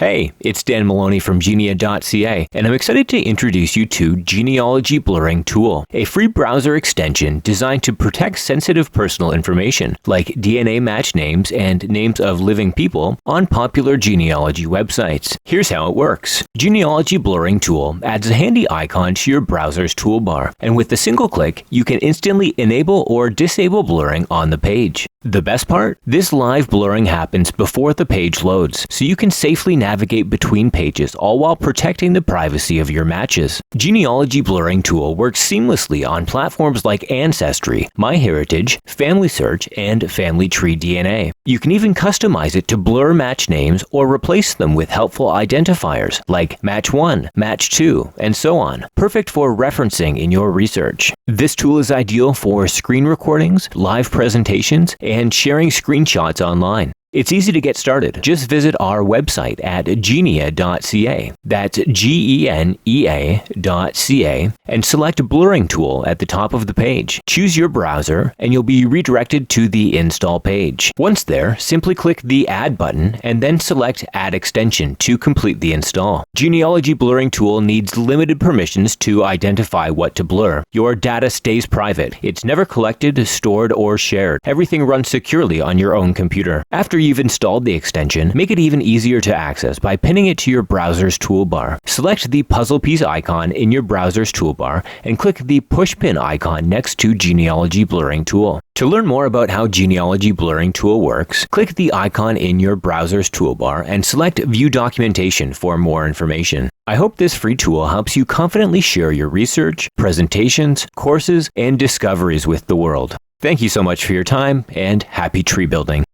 Hey, it's Dan Maloney from Genealogy.ca, and I'm excited to introduce you to Genealogy Blurring Tool, a free browser extension designed to protect sensitive personal information, like DNA match names and names of living people, on popular genealogy websites. Here's how it works. Genealogy Blurring Tool adds a handy icon to your browser's toolbar, and with a single click, you can instantly enable or disable blurring on the page. The best part? This live blurring happens before the page loads, so you can safely navigate between pages, all while protecting the privacy of your matches. Genealogy Blurring Tool works seamlessly on platforms like Ancestry, MyHeritage, FamilySearch, and FamilyTreeDNA. You can even customize it to blur match names or replace them with helpful identifiers like Match 1, Match 2, and so on, perfect for referencing in your research. This tool is ideal for screen recordings, live presentations, and sharing screenshots online. It's easy to get started. Just visit our website at Genealogy.ca. That's Genea.ca, and select Blurring Tool at the top of the page. Choose your browser, and you'll be redirected to the install page. Once there, simply click the Add button, and then select Add Extension to complete the install. Genealogy Blurring Tool needs limited permissions to identify what to blur. Your data stays private. It's never collected, stored, or shared. Everything runs securely on your own computer. After you've installed the extension, make it even easier to access by pinning it to your browser's toolbar. Select the puzzle piece icon in your browser's toolbar and click the push pin icon next to Genealogy Blurring Tool. To learn more about how Genealogy Blurring Tool works, click the icon in your browser's toolbar and select View Documentation for more information. I hope this free tool helps you confidently share your research, presentations, courses, and discoveries with the world. Thank you so much for your time, and happy tree building.